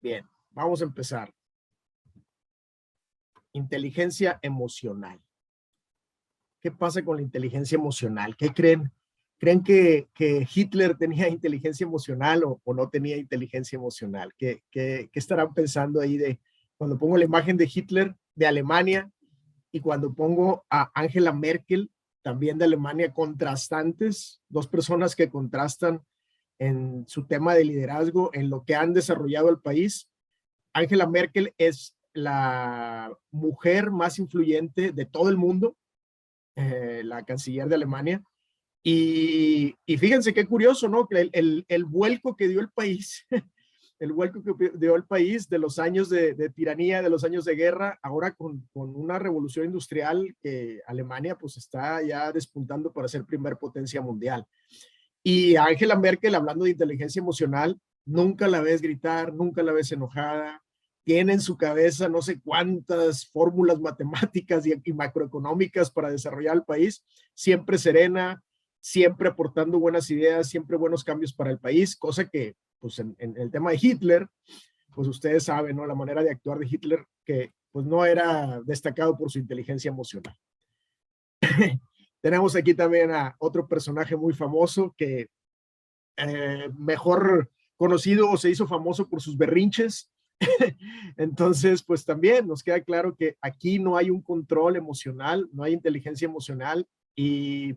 Bien, vamos a empezar. Inteligencia emocional. ¿Qué pasa con la inteligencia emocional? ¿Qué creen? ¿Creen que Hitler tenía inteligencia emocional o no tenía inteligencia emocional? ¿Qué estarán pensando ahí de cuando pongo la imagen de Hitler de Alemania y cuando pongo a Angela Merkel también de Alemania, contrastantes, dos personas que contrastan en su tema de liderazgo, en lo que han desarrollado el país? Angela Merkel es la mujer más influyente de todo el mundo, la canciller de Alemania. Y fíjense qué curioso, ¿no? Que el vuelco que dio el país, el vuelco que dio el país de los años de tiranía, de los años de guerra, ahora con una revolución industrial que Alemania pues está ya despuntando para ser primer potencia mundial. Y Angela Merkel, hablando de inteligencia emocional, nunca la ves gritar, nunca la ves enojada, tiene en su cabeza no sé cuántas fórmulas matemáticas y macroeconómicas para desarrollar el país, siempre serena, siempre aportando buenas ideas, siempre buenos cambios para el país, cosa que pues en el tema de Hitler, pues ustedes saben, ¿no? La manera de actuar de Hitler que pues no era destacado por su inteligencia emocional. Tenemos aquí también a otro personaje muy famoso que mejor conocido o se hizo famoso por sus berrinches. Entonces, pues también nos queda claro que aquí no hay un control emocional, no hay inteligencia emocional y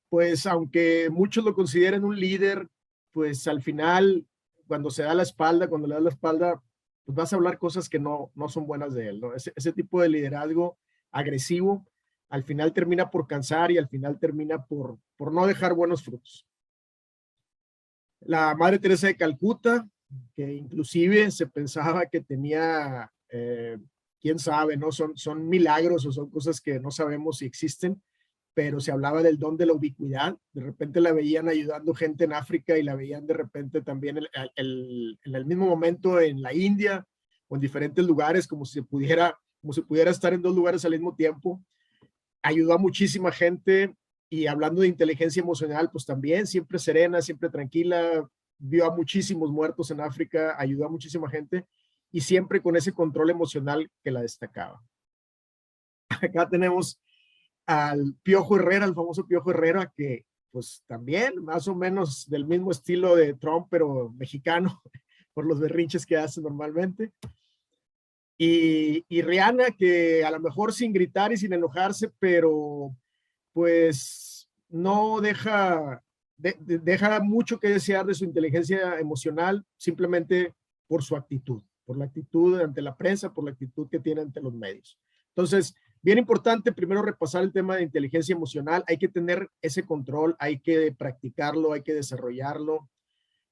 pues aunque muchos lo consideren un líder, pues al final, cuando se da la espalda, cuando le das la espalda, pues vas a hablar cosas que no son buenas de él, ¿no? Ese tipo de liderazgo agresivo, al final termina por cansar y al final termina por no dejar buenos frutos. La Madre Teresa de Calcuta, que inclusive se pensaba que tenía, quién sabe, ¿no? Son milagros o son cosas que no sabemos si existen, pero se hablaba del don de la ubicuidad. De repente la veían ayudando gente en África y la veían de repente también en el mismo momento en la India o en diferentes lugares, como si se pudiera estar en dos lugares al mismo tiempo. Ayudó a muchísima gente y hablando de inteligencia emocional, pues también siempre serena, siempre tranquila, vio a muchísimos muertos en África, ayudó a muchísima gente y siempre con ese control emocional que la destacaba. Acá tenemos al Piojo Herrera, el famoso Piojo Herrera, que pues también más o menos del mismo estilo de Trump, pero mexicano, por los berrinches que hace normalmente. Y Rihanna, que a lo mejor sin gritar y sin enojarse, pero pues no deja mucho que desear de su inteligencia emocional, simplemente por su actitud, por la actitud ante la prensa, por la actitud que tiene ante los medios. Entonces, bien importante primero repasar el tema de inteligencia emocional, hay que tener ese control, hay que practicarlo, hay que desarrollarlo.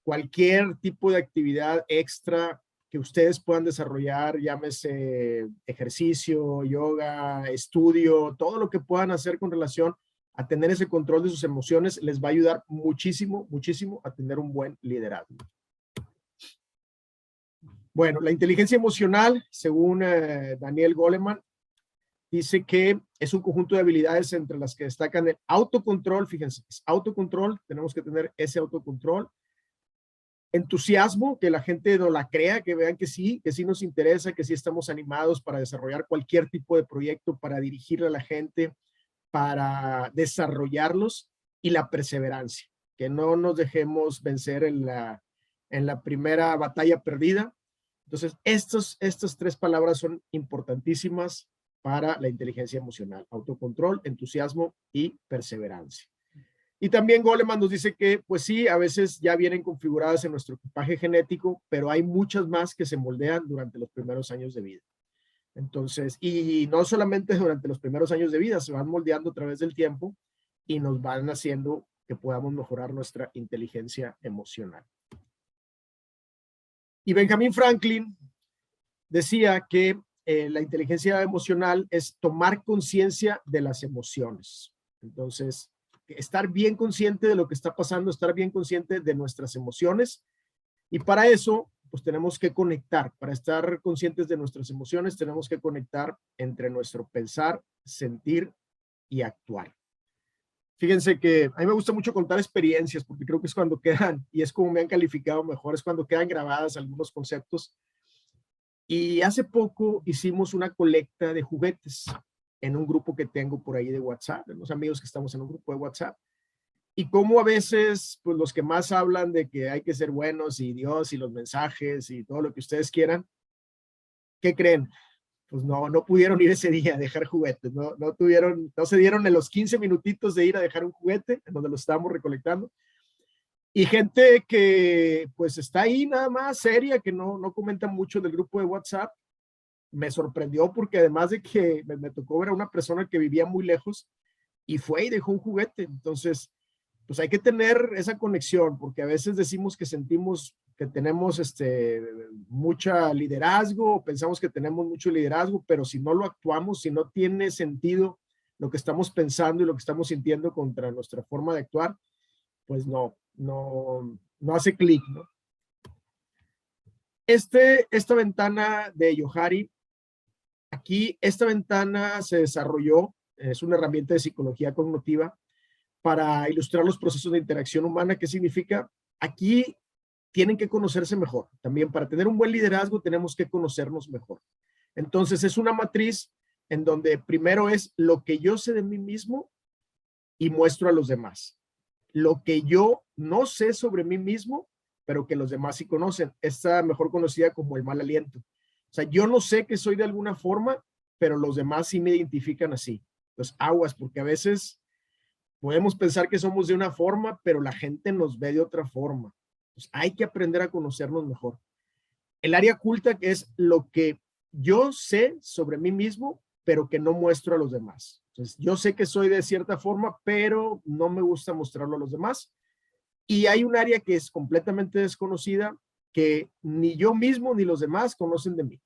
Cualquier tipo de actividad extra que ustedes puedan desarrollar, llámese ejercicio, yoga, estudio, todo lo que puedan hacer con relación a tener ese control de sus emociones, les va a ayudar muchísimo, muchísimo a tener un buen liderazgo. Bueno, la inteligencia emocional, según Daniel Goleman, dice que es un conjunto de habilidades entre las que destacan el autocontrol, fíjense, es autocontrol, tenemos que tener ese autocontrol, entusiasmo, que la gente no la crea, que vean que sí nos interesa, que sí estamos animados para desarrollar cualquier tipo de proyecto, para dirigirle a la gente, para desarrollarlos, y la perseverancia, que no nos dejemos vencer en la primera batalla perdida. Entonces, estas tres palabras son importantísimas para la inteligencia emocional: autocontrol, entusiasmo y perseverancia. Y también Goleman nos dice que, pues sí, a veces ya vienen configuradas en nuestro equipaje genético, pero hay muchas más que se moldean durante los primeros años de vida. Entonces, y no solamente durante los primeros años de vida, se van moldeando a través del tiempo y nos van haciendo que podamos mejorar nuestra inteligencia emocional. Y Benjamin Franklin decía que la inteligencia emocional es tomar conciencia de las emociones. Entonces, estar bien consciente de lo que está pasando, estar bien consciente de nuestras emociones. Y para eso, pues tenemos que conectar. Para estar conscientes de nuestras emociones, tenemos que conectar entre nuestro pensar, sentir y actuar. Fíjense que a mí me gusta mucho contar experiencias porque creo que es cuando quedan, y es como me han calificado mejor, es cuando quedan grabadas algunos conceptos. Y hace poco hicimos una colecta de juguetes en un grupo que tengo por ahí de WhatsApp, de los amigos que estamos en un grupo de WhatsApp. Y como a veces, pues los que más hablan de que hay que ser buenos y Dios y los mensajes y todo lo que ustedes quieran, ¿qué creen? Pues no pudieron ir ese día a dejar juguetes, no se dieron en los 15 minutitos de ir a dejar un juguete en donde lo estábamos recolectando. Y gente que pues está ahí nada más seria, que no comenta mucho del grupo de WhatsApp, me sorprendió porque además de que me tocó ver a una persona que vivía muy lejos y fue y dejó un juguete. Entonces, pues hay que tener esa conexión, porque a veces decimos que sentimos que tenemos mucha liderazgo, pensamos que tenemos mucho liderazgo, pero si no lo actuamos, si no tiene sentido lo que estamos pensando y lo que estamos sintiendo contra nuestra forma de actuar, pues no hace clic, ¿no? Esta ventana de Johari, aquí esta ventana se desarrolló, es una herramienta de psicología cognitiva para ilustrar los procesos de interacción humana. ¿Qué significa? Aquí tienen que conocerse mejor. También para tener un buen liderazgo tenemos que conocernos mejor. Entonces es una matriz en donde primero es lo que yo sé de mí mismo y muestro a los demás. Lo que yo no sé sobre mí mismo, pero que los demás sí conocen. Esta mejor conocida como el mal aliento. O sea, yo no sé que soy de alguna forma, pero los demás sí me identifican así. Entonces, aguas, porque a veces podemos pensar que somos de una forma, pero la gente nos ve de otra forma. Entonces, hay que aprender a conocernos mejor. El área oculta, que es lo que yo sé sobre mí mismo, pero que no muestro a los demás. Entonces, yo sé que soy de cierta forma, pero no me gusta mostrarlo a los demás. Y hay un área que es completamente desconocida, que ni yo mismo ni los demás conocen de mí.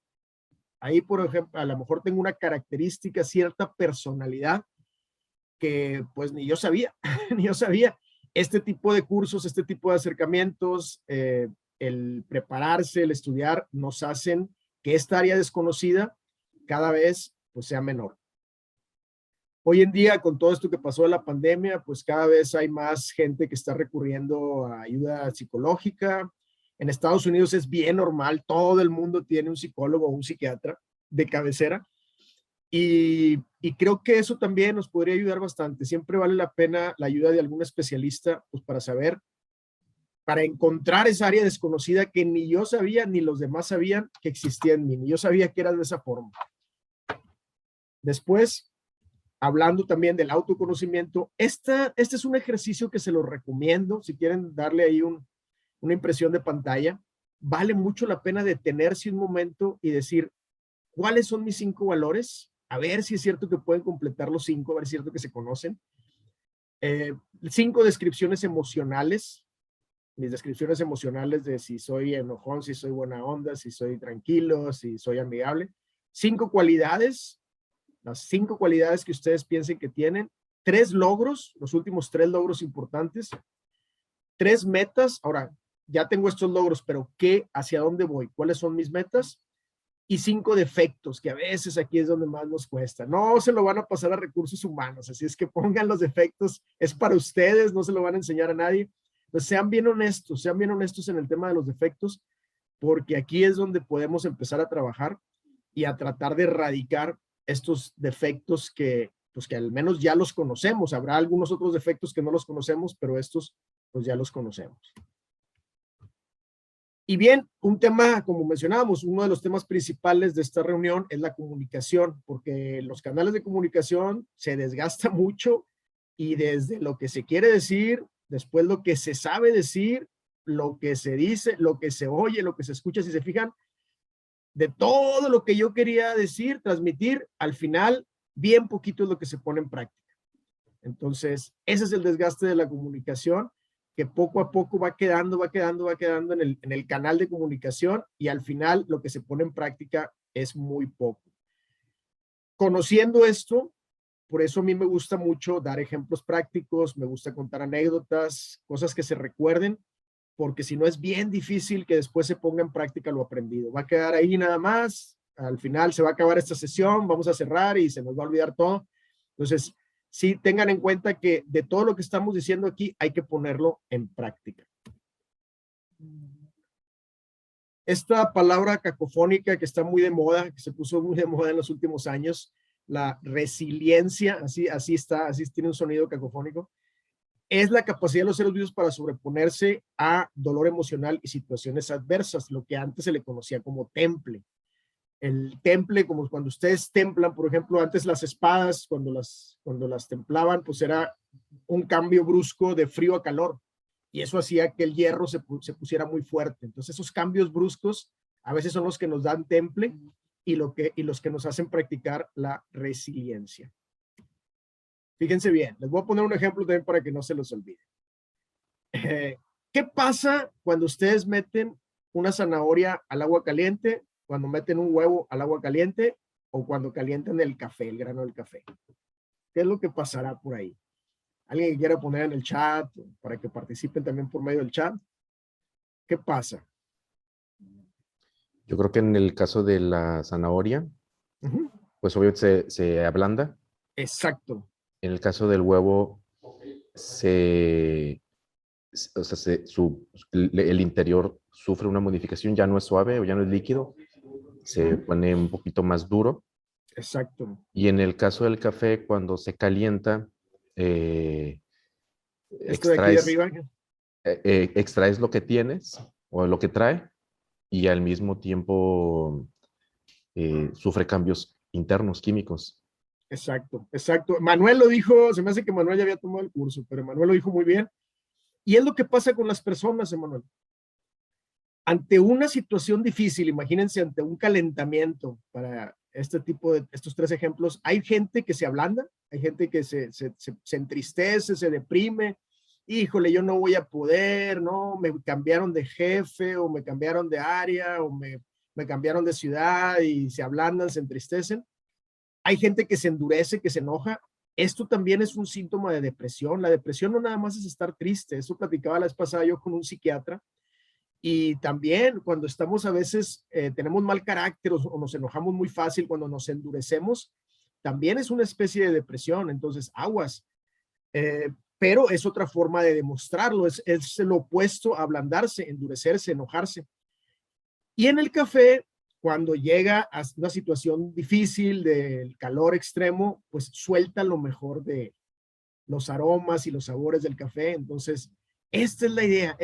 Ahí, por ejemplo, a lo mejor tengo una característica, cierta personalidad que pues ni yo sabía, ni yo sabía. Este tipo de cursos, este tipo de acercamientos, el prepararse, el estudiar, nos hacen que esta área desconocida cada vez pues sea menor. Hoy en día, con todo esto que pasó de la pandemia, pues cada vez hay más gente que está recurriendo a ayuda psicológica. En Estados Unidos es bien normal, todo el mundo tiene un psicólogo o un psiquiatra de cabecera. Y creo que eso también nos podría ayudar bastante. Siempre vale la pena la ayuda de algún especialista, pues para saber, para encontrar esa área desconocida que ni yo sabía, ni los demás sabían que existía en mí, ni yo sabía que era de esa forma. Después, hablando también del autoconocimiento, este es un ejercicio que se lo recomiendo, si quieren darle ahí una impresión de pantalla, vale mucho la pena detenerse un momento y decir, ¿cuáles son mis 5 valores? A ver si es cierto que pueden completar los 5, a ver si es cierto que se conocen. 5 descripciones emocionales, mis descripciones emocionales de si soy enojón, si soy buena onda, si soy tranquilo, si soy amigable. 5 cualidades, las 5 cualidades que ustedes piensen que tienen. 3 logros, los últimos 3 logros importantes. 3 metas, ahora ya tengo estos logros, pero ¿qué? ¿Hacia dónde voy? ¿Cuáles son mis metas? Y 5 defectos, que a veces aquí es donde más nos cuesta. No se lo van a pasar a recursos humanos, así es que pongan los defectos, es para ustedes, no se lo van a enseñar a nadie. Pues sean bien honestos en el tema de los defectos, porque aquí es donde podemos empezar a trabajar y a tratar de erradicar estos defectos que, pues que al menos ya los conocemos. Habrá algunos otros defectos que no los conocemos, pero estos pues ya los conocemos. Y bien, un tema, como mencionábamos, uno de los temas principales de esta reunión es la comunicación, porque los canales de comunicación se desgastan mucho y desde lo que se quiere decir, después lo que se sabe decir, lo que se dice, lo que se oye, lo que se escucha, si se fijan, de todo lo que yo quería decir, transmitir, al final, bien poquito es lo que se pone en práctica. Entonces, ese es el desgaste de la comunicación, que poco a poco va quedando en el canal de comunicación y al final lo que se pone en práctica es muy poco. Conociendo esto, por eso a mí me gusta mucho dar ejemplos prácticos, me gusta contar anécdotas, cosas que se recuerden, porque si no es bien difícil que después se ponga en práctica lo aprendido. Va a quedar ahí nada más, al final se va a acabar esta sesión, vamos a cerrar y se nos va a olvidar todo. Entonces, sí tengan en cuenta que de todo lo que estamos diciendo aquí hay que ponerlo en práctica. esta palabra cacofónica que está muy de moda, que se puso muy de moda en los últimos años, la resiliencia, así está, así tiene un sonido cacofónico, es la capacidad de los seres vivos para sobreponerse a dolor emocional y situaciones adversas, lo que antes se le conocía como temple. El temple, como cuando ustedes templan, por ejemplo, antes las espadas, cuando las templaban, pues era un cambio brusco de frío a calor, y eso hacía que el hierro se pusiera muy fuerte. Entonces esos cambios bruscos a veces son los que nos dan temple y los que nos hacen practicar la resiliencia. Fíjense bien, les voy a poner un ejemplo también para que no se los olvide. ¿Qué pasa cuando ustedes meten una zanahoria al agua caliente, cuando meten un huevo al agua caliente o cuando calientan el café, el grano del café? ¿Qué es lo que pasará por ahí? ¿Alguien que quiera poner en el chat para que participen también por medio del chat? ¿Qué pasa? Yo creo que en el caso de la zanahoria, pues obviamente se ablanda. Exacto. En el caso del huevo, el interior sufre una modificación, ya no es suave o ya no es líquido, se pone un poquito más duro. Exacto. Y en el caso del café, cuando se calienta, Esto de aquí de arriba. extraes lo que tienes o lo que trae y al mismo tiempo sufre cambios internos químicos. Exacto, exacto. Manuel lo dijo, se me hace que Manuel ya había tomado el curso, pero Manuel lo dijo muy bien. Y es lo que pasa con las personas, Manuel. Ante una situación difícil, imagínense ante un calentamiento, para este tipo de, estos tres ejemplos, hay gente que se ablanda, hay gente que se entristece, se deprime, híjole, yo no voy a poder, no, me cambiaron de jefe o me cambiaron de área o me cambiaron de ciudad y se ablandan, se entristecen. Hay gente que se endurece, que se enoja. Esto también es un síntoma de depresión. La depresión no nada más es estar triste. Eso platicaba la vez pasada yo con un psiquiatra. Y también cuando estamos a veces, tenemos mal carácter o nos enojamos muy fácil, cuando nos endurecemos, también es una especie de depresión. Entonces, aguas. Pero es otra forma de demostrarlo. Es lo opuesto a ablandarse, endurecerse, enojarse. Y en el café, cuando llega a una situación difícil del calor extremo, pues suelta lo mejor de los aromas y los sabores del café. Entonces, esta es la idea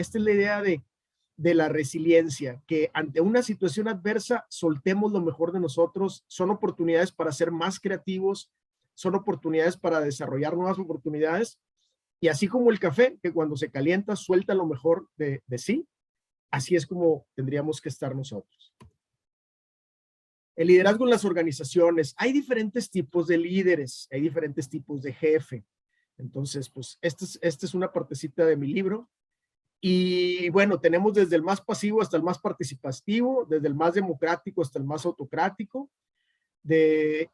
de la resiliencia, que ante una situación adversa soltemos lo mejor de nosotros. Son oportunidades para ser más creativos, son oportunidades para desarrollar nuevas oportunidades. Y así como el café, que cuando se calienta suelta lo mejor de sí, así es como tendríamos que estar nosotros. El liderazgo en las organizaciones. Hay diferentes tipos de líderes, hay diferentes tipos de jefe. Entonces, pues, esta es una partecita de mi libro. Y bueno, tenemos desde el más pasivo hasta el más participativo, desde el más democrático hasta el más autocrático, de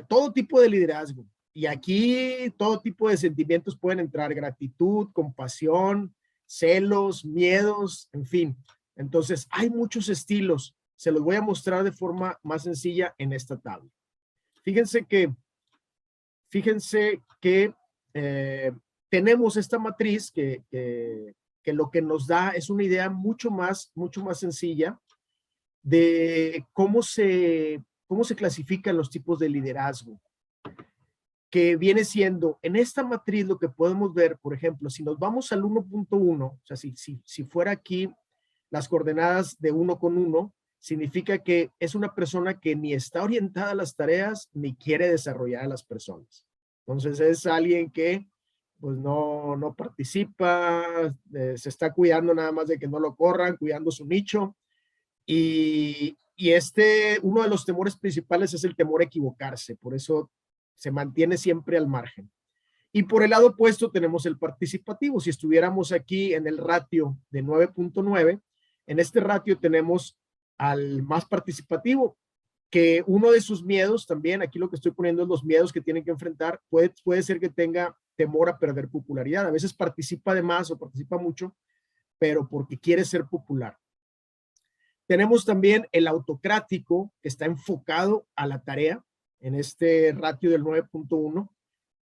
todo tipo de liderazgo. Y aquí todo tipo de sentimientos pueden entrar: gratitud, compasión, celos, miedos, en fin. Entonces, hay muchos estilos. Se los voy a mostrar de forma más sencilla en esta tabla. Fíjense que tenemos esta matriz que lo que nos da es una idea mucho más sencilla de cómo se clasifican los tipos de liderazgo, que viene siendo, en esta matriz lo que podemos ver, por ejemplo, si nos vamos al 1.1, o sea, si fuera aquí las coordenadas de 1 con 1, significa que es una persona que ni está orientada a las tareas ni quiere desarrollar a las personas. Entonces es alguien que pues no participa, se está cuidando nada más de que no lo corran, cuidando su nicho. Y uno de los temores principales es el temor a equivocarse, por eso se mantiene siempre al margen. Y por el lado opuesto tenemos el participativo. Si estuviéramos aquí en el ratio de 9.9, en este ratio tenemos al más participativo, que uno de sus miedos también, aquí lo que estoy poniendo es los miedos que tienen que enfrentar, puede ser que tenga temor a perder popularidad. A veces participa de más o participa mucho, pero porque quiere ser popular. Tenemos también el autocrático, que está enfocado a la tarea, en este ratio del 9.1,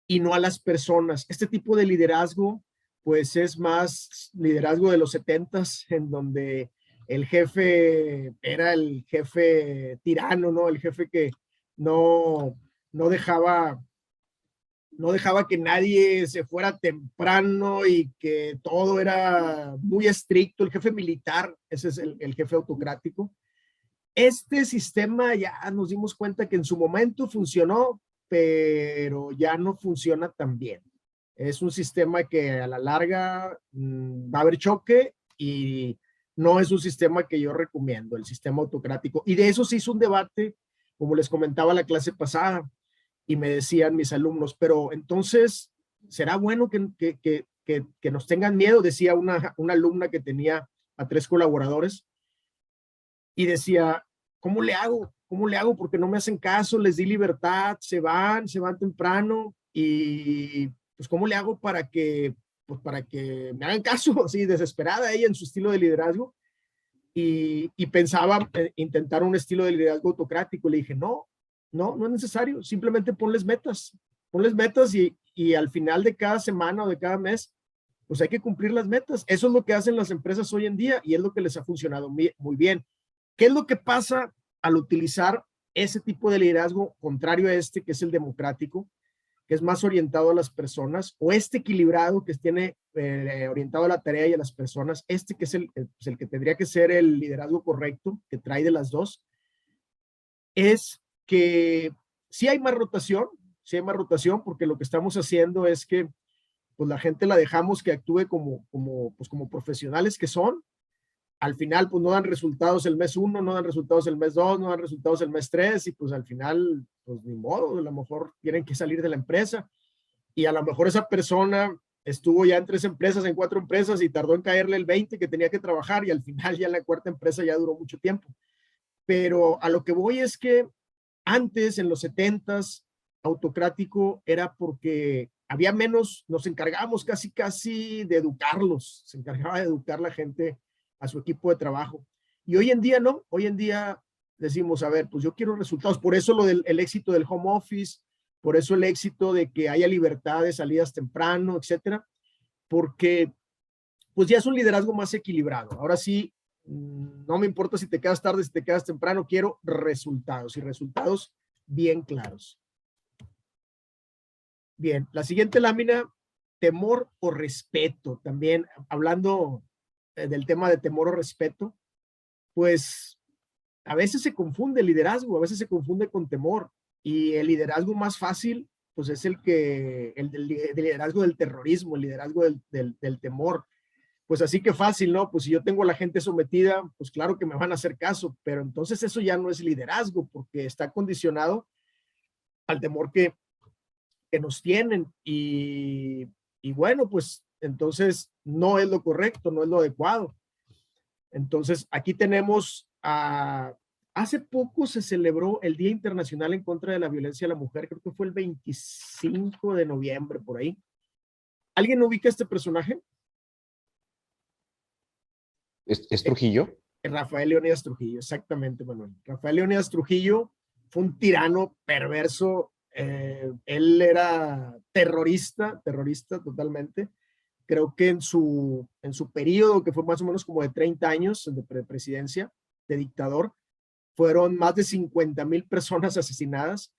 y no a las personas. Este tipo de liderazgo, pues es más liderazgo de los 70s, en donde el jefe era el jefe tirano, ¿no? El jefe que no, no dejaba, no dejaba que nadie se fuera temprano y que todo era muy estricto, el jefe militar, ese es el jefe autocrático. Este sistema ya nos dimos cuenta que en su momento funcionó, pero ya no funciona tan bien. Es un sistema que a la larga va a haber choque y no es un sistema que yo recomiendo, el sistema autocrático. Y de eso se hizo un debate, como les comentaba la clase pasada, y me decían mis alumnos, pero entonces, ¿será bueno que nos tengan miedo? Decía una alumna que tenía a 3 colaboradores y decía, ¿cómo le hago? ¿Cómo le hago? Porque no me hacen caso, les di libertad, se van temprano y pues ¿cómo le hago pues, para que me hagan caso? Así desesperada ella en su estilo de liderazgo y pensaba intentar un estilo de liderazgo autocrático. Le dije, no es necesario, simplemente ponles metas y al final de cada semana o de cada mes, pues hay que cumplir las metas. Eso es lo que hacen las empresas hoy en día y es lo que les ha funcionado muy bien. ¿Qué es lo que pasa al utilizar ese tipo de liderazgo contrario a este, que es el democrático, que es más orientado a las personas, o este equilibrado que tiene orientado a la tarea y a las personas, este que es pues el que tendría que ser el liderazgo correcto, que trae de las dos, es que sí hay más rotación, porque lo que estamos haciendo es que pues la gente la dejamos que actúe como profesionales que son. Al final, pues no dan resultados el mes 1, no dan resultados el mes 2, no dan resultados el mes 3 y pues al final, pues ni modo, a lo mejor tienen que salir de la empresa y a lo mejor esa persona estuvo ya en 3 empresas, en 4 empresas y tardó en caerle el 20 que tenía que trabajar y al final ya en la 4ª empresa ya duró mucho tiempo. Pero a lo que voy es que antes, en los 70s, autocrático era porque había menos, nos encargábamos casi de educarlos, se encargaba de educar la gente a su equipo de trabajo. Y hoy en día no, hoy en día decimos, a ver, pues yo quiero resultados, por eso el éxito del home office, por eso el éxito de que haya libertad de salidas temprano, etcétera, porque pues ya es un liderazgo más equilibrado. Ahora sí, no me importa si te quedas tarde, si te quedas temprano, quiero resultados y resultados bien claros. Bien, la siguiente lámina, temor o respeto. También hablando del tema de temor o respeto, pues a veces se confunde el liderazgo, a veces se confunde con temor y el liderazgo más fácil pues es el liderazgo del terrorismo, el liderazgo del temor. Pues así que fácil, ¿no? Pues si yo tengo a la gente sometida, pues claro que me van a hacer caso, pero entonces eso ya no es liderazgo porque está condicionado al temor que nos tienen y bueno, pues entonces no es lo correcto, no es lo adecuado. Entonces aquí tenemos, hace poco se celebró el Día Internacional en contra de la Violencia a la Mujer, creo que fue el 25 de noviembre, por ahí. ¿Alguien ubica a este personaje? ¿Es Trujillo? Rafael Leónidas Trujillo, exactamente, Manuel. Rafael Leónidas Trujillo fue un tirano perverso. Él era terrorista totalmente. Creo que en su periodo, que fue más o menos como de 30 años de presidencia, de dictador, fueron más de 50,000 personas asesinadas.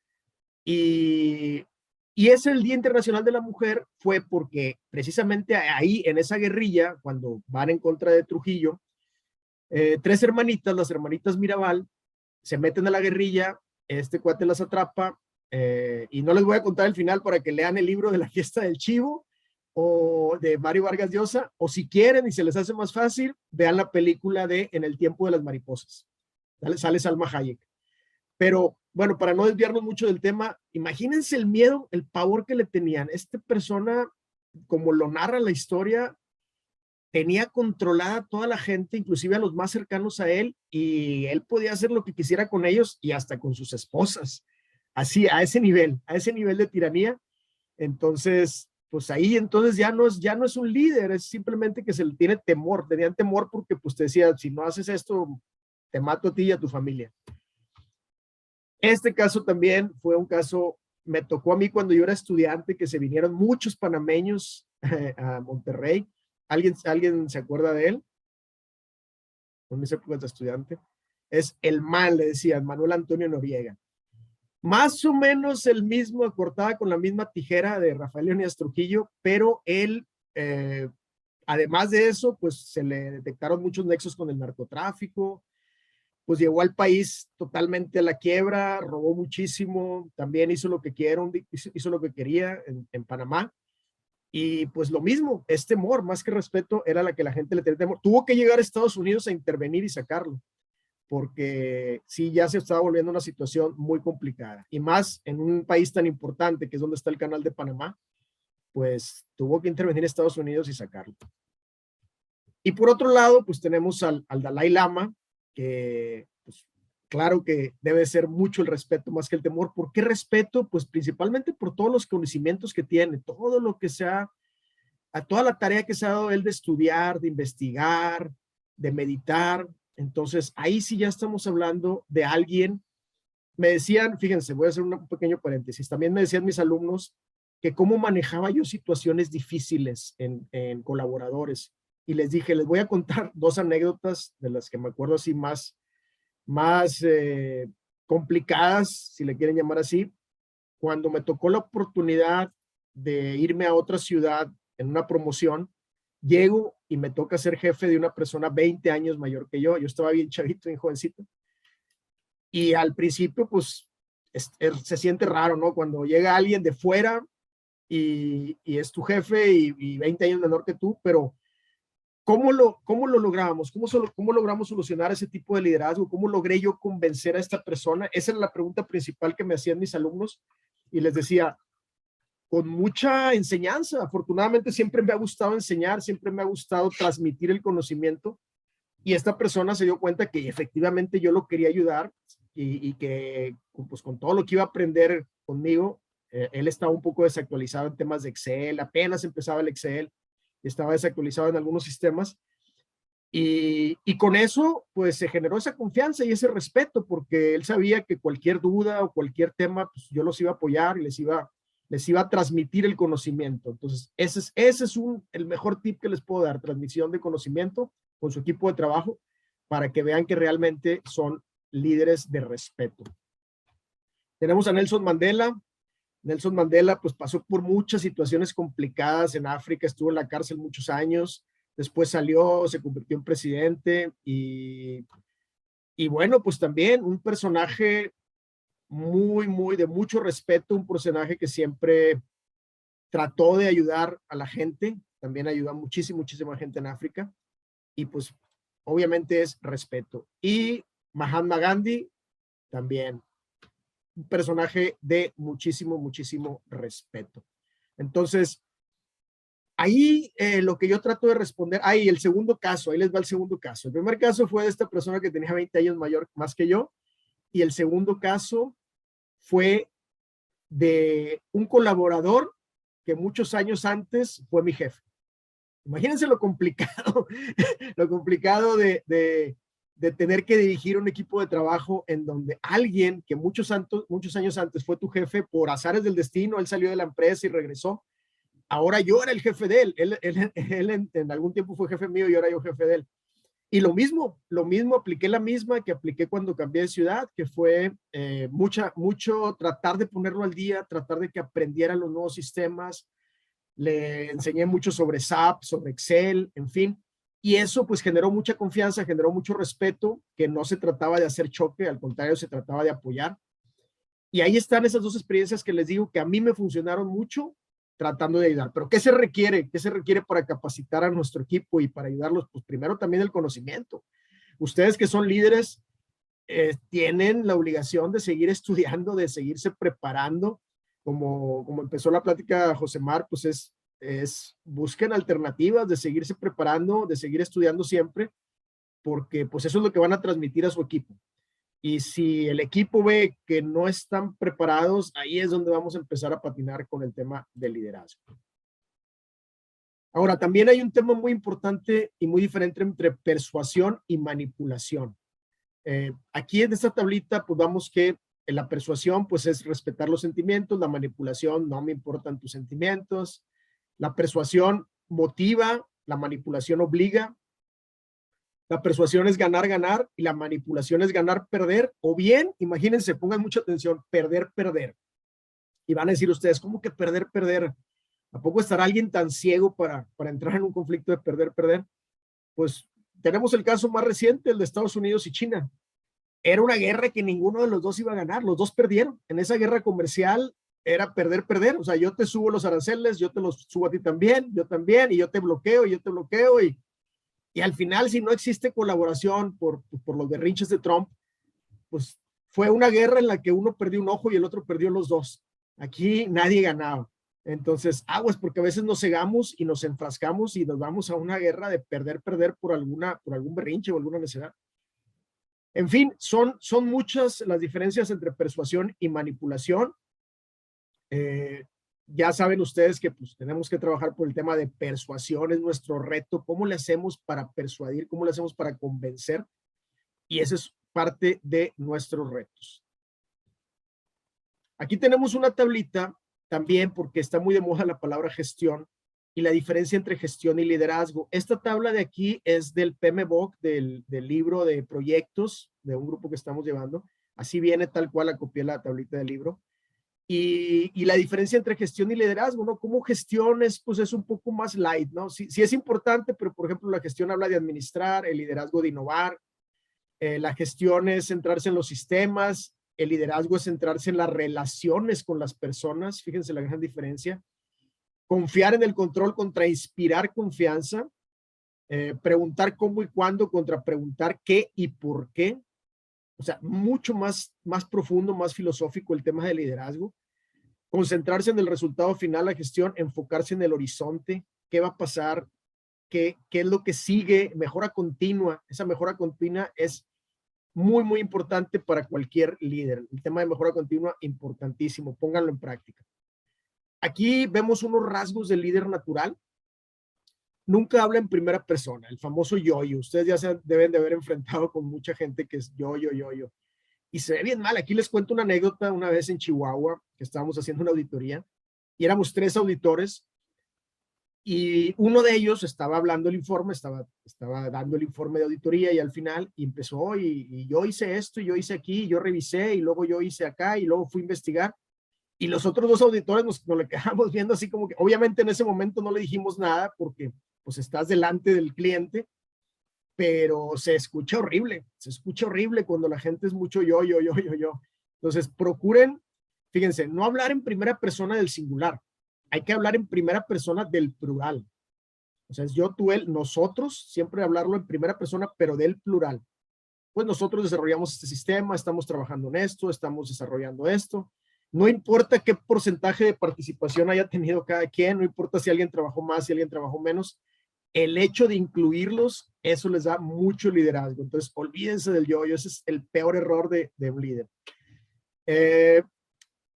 Y es el Día Internacional de la Mujer, fue porque precisamente ahí, en esa guerrilla, cuando van en contra de Trujillo, 3 hermanitas, las hermanitas Mirabal, se meten a la guerrilla, este cuate las atrapa, y no les voy a contar el final para que lean el libro de La Fiesta del Chivo o de Mario Vargas Llosa, o si quieren y se les hace más fácil, vean la película de En el tiempo de las mariposas. Sale Salma Hayek. Pero bueno, para no desviarnos mucho del tema, imagínense el miedo, el pavor que le tenían. Esta persona, como lo narra la historia, tenía controlada toda la gente, inclusive a los más cercanos a él, y él podía hacer lo que quisiera con ellos y hasta con sus esposas. Así, a ese nivel de tiranía. Entonces, pues ahí entonces ya no es un líder, es simplemente que se le tiene temor, tenían temor porque pues te decía, si no haces esto, te mato a ti y a tu familia. Este caso también fue un caso, me tocó a mí cuando yo era estudiante, que se vinieron muchos panameños a Monterrey. ¿Alguien se acuerda de él? en mis épocas de estudiante, es el man, le decían, Manuel Antonio Noriega. Más o menos el mismo, cortaba con la misma tijera de Rafael Leónidas Trujillo, pero él, además de eso, pues se le detectaron muchos nexos con el narcotráfico, pues llevó al país totalmente a la quiebra, robó muchísimo, también hizo lo que hizo lo que quería en Panamá. Y pues lo mismo, es temor, más que respeto, era la que la gente le tenía temor. Tuvo que llegar a Estados Unidos a intervenir y sacarlo, porque sí, ya se estaba volviendo una situación muy complicada. Y más en un país tan importante, que es donde está el canal de Panamá, pues tuvo que intervenir Estados Unidos y sacarlo. Y por otro lado, pues tenemos al Dalai Lama, que pues, claro que debe ser mucho el respeto más que el temor. ¿Por qué respeto? Pues principalmente por todos los conocimientos que tiene, todo lo que sea, a toda la tarea que se ha dado él de estudiar, de investigar, de meditar. Entonces, ahí sí ya estamos hablando de alguien. Me decían, fíjense, voy a hacer un pequeño paréntesis, también me decían mis alumnos que cómo manejaba yo situaciones difíciles en colaboradores. Y les dije, les voy a contar dos anécdotas de las que me acuerdo así más complicadas, si le quieren llamar así. Cuando me tocó la oportunidad de irme a otra ciudad en una promoción, llego y me toca ser jefe de una persona 20 años mayor que yo. Yo estaba bien chavito, bien jovencito. Y al principio, pues, se siente raro, ¿no? Cuando llega alguien de fuera y es tu jefe y 20 años menor que tú, pero cómo lo logramos? ¿Cómo logramos solucionar ese tipo de liderazgo? ¿Cómo logré yo convencer a esta persona? Esa era la pregunta principal que me hacían mis alumnos y les decía, con mucha enseñanza. Afortunadamente siempre me ha gustado enseñar, siempre me ha gustado transmitir el conocimiento y esta persona se dio cuenta que efectivamente yo lo quería ayudar y que pues con todo lo que iba a aprender conmigo, él estaba un poco desactualizado en temas de Excel, apenas empezaba el Excel, estaba desactualizado en algunos sistemas y con eso pues se generó esa confianza y ese respeto porque él sabía que cualquier duda o cualquier tema pues yo los iba a apoyar y les iba a transmitir el conocimiento. Entonces ese es el mejor tip que les puedo dar, transmisión de conocimiento con su equipo de trabajo para que vean que realmente son líderes de respeto. Tenemos a Nelson Mandela. Nelson Mandela pues pasó por muchas situaciones complicadas en África, estuvo en la cárcel muchos años, después salió, se convirtió en presidente y bueno, pues también un personaje muy de mucho respeto, un personaje que siempre trató de ayudar a la gente, también ayudó a muchísima gente en África y pues obviamente es respeto. Y Mahatma Gandhi también, un personaje de muchísimo respeto. Entonces, ahí lo que yo trato de responder, ahí el segundo caso, ahí les va el segundo caso. El primer caso fue de esta persona que tenía 20 años más que yo, y el segundo caso fue de un colaborador que muchos años antes fue mi jefe. Imagínense lo complicado, lo complicado de tener que dirigir un equipo de trabajo en donde alguien que muchos años antes fue tu jefe, por azares del destino, él salió de la empresa y regresó. Ahora yo era el jefe de él. Él en algún tiempo fue jefe mío y ahora yo jefe de él. Y lo mismo, apliqué la misma que apliqué cuando cambié de ciudad, que fue mucho tratar de ponerlo al día, tratar de que aprendiera los nuevos sistemas. Le enseñé mucho sobre SAP, sobre Excel, en fin. Y eso pues generó mucha confianza, generó mucho respeto, que no se trataba de hacer choque, al contrario, se trataba de apoyar. Y ahí están esas dos experiencias que les digo que a mí me funcionaron mucho tratando de ayudar. Pero ¿qué se requiere? ¿Qué se requiere para capacitar a nuestro equipo y para ayudarlos? Pues primero también el conocimiento. Ustedes que son líderes tienen la obligación de seguir estudiando, de seguirse preparando. Como empezó la plática Josemar, pues busquen alternativas de seguirse preparando, de seguir estudiando siempre, porque pues eso es lo que van a transmitir a su equipo. Y si el equipo ve que no están preparados, ahí es donde vamos a empezar a patinar con el tema del liderazgo. Ahora, también hay un tema muy importante y muy diferente entre persuasión y manipulación. Aquí en esta tablita, pues vamos que la persuasión, pues es respetar los sentimientos, la manipulación, no me importan tus sentimientos, la persuasión motiva, la manipulación obliga. La persuasión es ganar, ganar, y la manipulación es ganar, perder, o bien, imagínense, pongan mucha atención, perder, perder. Y van a decir ustedes, ¿cómo que perder, perder? ¿A poco estará alguien tan ciego para entrar en un conflicto de perder, perder? Pues tenemos el caso más reciente, el de Estados Unidos y China. Era una guerra que ninguno de los dos iba a ganar, los dos perdieron. En esa guerra comercial era perder, perder. O sea, yo te subo los aranceles, yo te los subo a ti también, y yo te bloqueo, y yo te bloqueo, y al final, si no existe colaboración por los berrinches de Trump, pues fue una guerra en la que uno perdió un ojo y el otro perdió los dos. Aquí nadie ganaba. Entonces, aguas, porque a veces nos cegamos y nos enfrascamos y nos vamos a una guerra de perder, perder por algún berrinche o alguna necesidad. En fin, son muchas las diferencias entre persuasión y manipulación. Ya saben ustedes que pues, tenemos que trabajar por el tema de persuasión, es nuestro reto. ¿Cómo le hacemos para persuadir? ¿Cómo le hacemos para convencer? Y esa es parte de nuestros retos. Aquí tenemos una tablita también porque está muy de moda la palabra gestión y la diferencia entre gestión y liderazgo. Esta tabla de aquí es del PMBOK, del libro de proyectos de un grupo que estamos llevando. Así viene tal cual, la copié la tablita del libro. Y la diferencia entre gestión y liderazgo, ¿no? Como gestión pues es un poco más light, ¿no? Sí, sí es importante, pero por ejemplo la gestión habla de administrar, el liderazgo de innovar, la gestión es centrarse en los sistemas, el liderazgo es centrarse en las relaciones con las personas, fíjense la gran diferencia. Confiar en el control contra inspirar confianza, preguntar cómo y cuándo contra preguntar qué y por qué. O sea, mucho más profundo, más filosófico el tema del liderazgo. Concentrarse en el resultado final, la gestión, enfocarse en el horizonte, qué va a pasar, qué es lo que sigue, mejora continua. Esa mejora continua es muy, muy importante para cualquier líder. El tema de mejora continua, importantísimo. Pónganlo en práctica. Aquí vemos unos rasgos del líder natural. Nunca habla en primera persona, el famoso yo-yo. Ustedes ya se deben de haber enfrentado con mucha gente que es yo-yo, yo-yo. Y se ve bien mal. Aquí les cuento una anécdota. Una vez en Chihuahua, que estábamos haciendo una auditoría, y éramos 3 auditores, y uno de ellos estaba hablando el informe, estaba dando el informe de auditoría, y al final empezó, y yo hice esto, y yo hice aquí, y yo revisé, y luego yo hice acá, y luego fui a investigar. Y los otros 2 auditores nos le quedamos viendo así como que, obviamente en ese momento no le dijimos nada, porque pues estás delante del cliente, pero se escucha horrible cuando la gente es mucho yo. Entonces, procuren, fíjense, no hablar en primera persona del singular, hay que hablar en primera persona del plural. O sea, es yo, tú, él, nosotros, siempre hablarlo en primera persona, pero del plural. Pues nosotros desarrollamos este sistema, estamos trabajando en esto, estamos desarrollando esto. No importa qué porcentaje de participación haya tenido cada quien, no importa si alguien trabajó más, si alguien trabajó menos, el hecho de incluirlos, eso les da mucho liderazgo. Entonces, olvídense del yo-yo, ese es el peor error de un líder.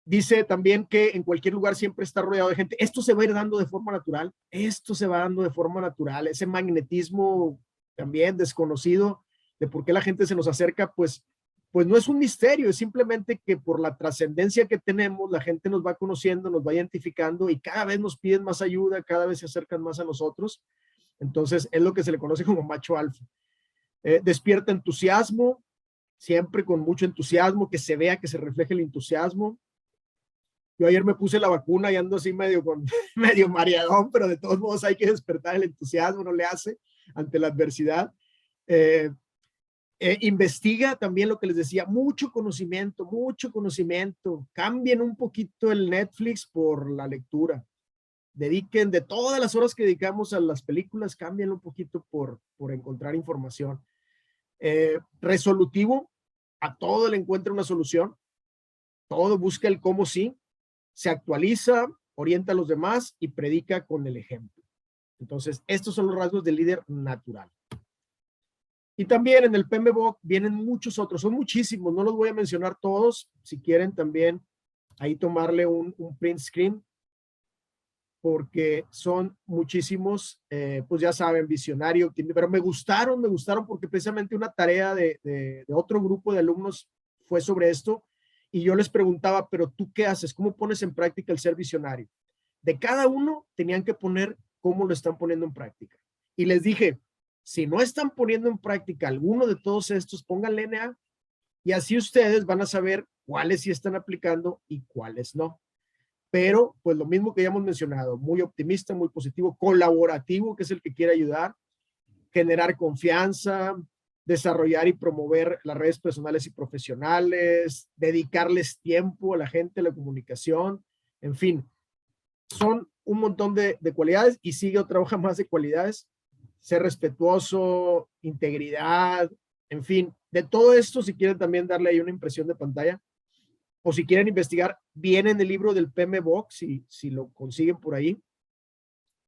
Dice también que en cualquier lugar siempre está rodeado de gente. Esto se va a ir dando de forma natural, ese magnetismo también desconocido de por qué la gente se nos acerca, pues no es un misterio, es simplemente que por la trascendencia que tenemos, la gente nos va conociendo, nos va identificando y cada vez nos piden más ayuda, cada vez se acercan más a nosotros. Entonces, es lo que se le conoce como macho alfa. Despierta entusiasmo, siempre con mucho entusiasmo, que se vea, que se refleje el entusiasmo. Yo ayer me puse la vacuna y ando así medio mareadón, pero de todos modos hay que despertar el entusiasmo, no le hace ante la adversidad. Investiga también lo que les decía, mucho conocimiento. Cambien un poquito el Netflix por la lectura. Dediquen de todas las horas que dedicamos a las películas, cámbienlo un poquito por encontrar información. Resolutivo, a todo le encuentra una solución, todo busca el cómo sí, se actualiza, orienta a los demás y predica con el ejemplo. Entonces, estos son los rasgos del líder natural. Y también en el PMBOK vienen muchos otros, son muchísimos, no los voy a mencionar todos, si quieren también ahí tomarle un print screen, porque son muchísimos, pues ya saben, visionario, pero me gustaron porque precisamente una tarea de otro grupo de alumnos fue sobre esto, y yo les preguntaba, pero ¿tú qué haces? ¿Cómo pones en práctica el ser visionario? De cada uno tenían que poner cómo lo están poniendo en práctica. Y les dije, Si no están poniendo en práctica alguno de todos estos, pónganle NA y así ustedes van a saber cuáles sí están aplicando y cuáles no. Pero, pues lo mismo que ya hemos mencionado, muy optimista, muy positivo, colaborativo, que es el que quiere ayudar, generar confianza, desarrollar y promover las redes personales y profesionales, dedicarles tiempo a la gente, a la comunicación, en fin, son un montón de cualidades y sigue otra hoja más de cualidades, ser respetuoso, integridad, en fin, de todo esto, si quieren también darle ahí una impresión de pantalla, o si quieren investigar, viene en el libro del PMBOK, si lo consiguen por ahí,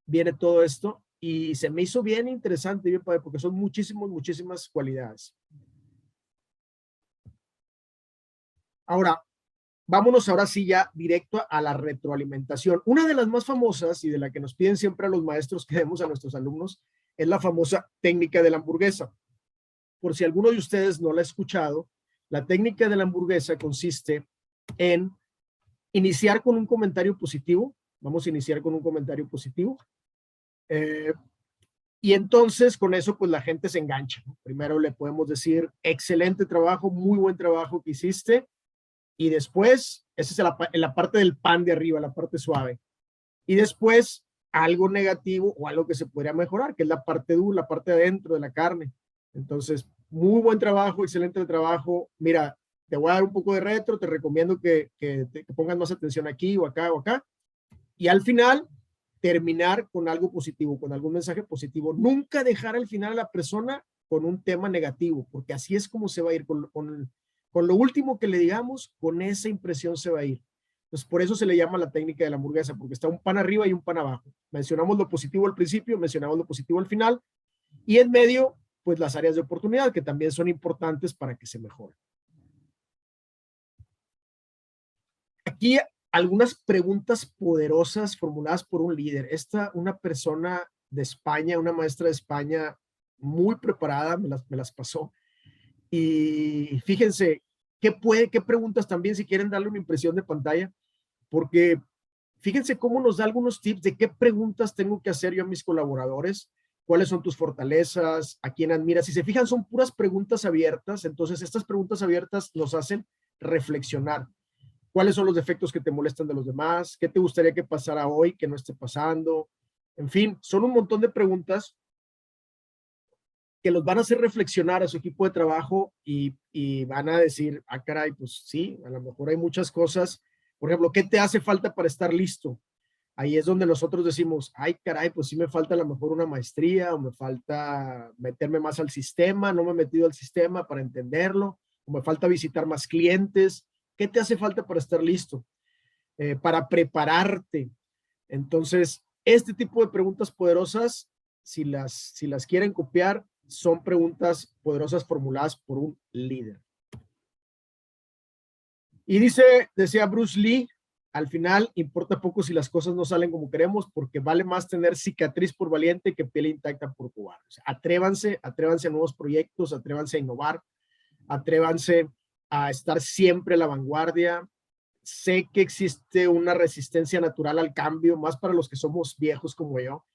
viene todo esto, y se me hizo bien interesante, bien padre, porque son muchísimas cualidades. Ahora, vámonos ahora sí ya directo a la retroalimentación. Una de las más famosas y de la que nos piden siempre a los maestros que demos a nuestros alumnos es la famosa técnica de la hamburguesa. Por si alguno de ustedes no la ha escuchado, la técnica de la hamburguesa consiste en iniciar con un comentario positivo. Vamos a iniciar con un comentario positivo. Y entonces con eso pues la gente se engancha, ¿no? Primero le podemos decir, excelente trabajo, muy buen trabajo que hiciste. Y después, esa es la parte del pan de arriba, la parte suave. Y después algo negativo o algo que se podría mejorar, que es la parte dura, la parte de adentro de la carne. Entonces, muy buen trabajo, excelente trabajo. Mira, te voy a dar un poco de retro, te recomiendo que pongas más atención aquí o acá o acá. Y al final, terminar con algo positivo, con algún mensaje positivo. Nunca dejar al final a la persona con un tema negativo, porque así es como se va a ir con lo último que le digamos, con esa impresión se va a ir. Entonces, por eso se le llama la técnica de la hamburguesa, porque está un pan arriba y un pan abajo. Mencionamos lo positivo al principio, mencionamos lo positivo al final, y en medio, pues las áreas de oportunidad, que también son importantes para que se mejore. Aquí algunas preguntas poderosas formuladas por un líder. Una persona de España, una maestra de España muy preparada, me las pasó. Y fíjense, ¿qué preguntas también si quieren darle una impresión de pantalla? Porque fíjense cómo nos da algunos tips de qué preguntas tengo que hacer yo a mis colaboradores, cuáles son tus fortalezas, a quién admiras. Si se fijan, son puras preguntas abiertas, entonces estas preguntas abiertas nos hacen reflexionar. ¿Cuáles son los defectos que te molestan de los demás? ¿Qué te gustaría que pasara hoy que no esté pasando? En fin, son un montón de preguntas que los van a hacer reflexionar a su equipo de trabajo y van a decir, ah, caray, pues sí, a lo mejor hay muchas cosas. Por ejemplo, ¿qué te hace falta para estar listo? Ahí es donde nosotros decimos, ay, caray, pues sí me falta a lo mejor una maestría o me falta meterme más al sistema, no me he metido al sistema para entenderlo, o me falta visitar más clientes. ¿Qué te hace falta para estar listo? Para prepararte. Entonces, este tipo de preguntas poderosas, si las quieren copiar, son preguntas poderosas formuladas por un líder. Y decía Bruce Lee, al final importa poco si las cosas no salen como queremos, porque vale más tener cicatriz por valiente que piel intacta por cobarde. O sea, atrévanse a nuevos proyectos, atrévanse a innovar, atrévanse a estar siempre a la vanguardia. Sé que existe una resistencia natural al cambio, más para los que somos viejos como yo.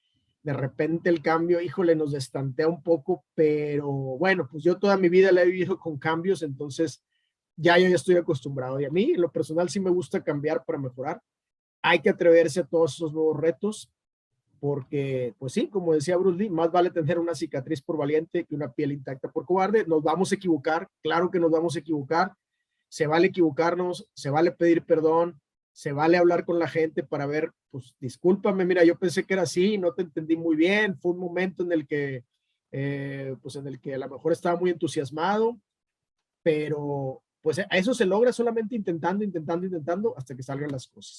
De repente el cambio, híjole, nos destantea un poco, pero bueno, pues yo toda mi vida la he vivido con cambios, entonces yo ya estoy acostumbrado. Y a mí, en lo personal, sí me gusta cambiar para mejorar. Hay que atreverse a todos esos nuevos retos, porque, pues sí, como decía Bruce Lee, más vale tener una cicatriz por valiente que una piel intacta por cobarde. Nos vamos a equivocar, claro que nos vamos a equivocar. Se vale equivocarnos, se vale pedir perdón, se vale hablar con la gente para ver, pues discúlpame, mira, yo pensé que era así, no te entendí muy bien, fue un momento en el que, pues en el que a lo mejor estaba muy entusiasmado, pero pues a eso se logra solamente intentando hasta que salgan las cosas.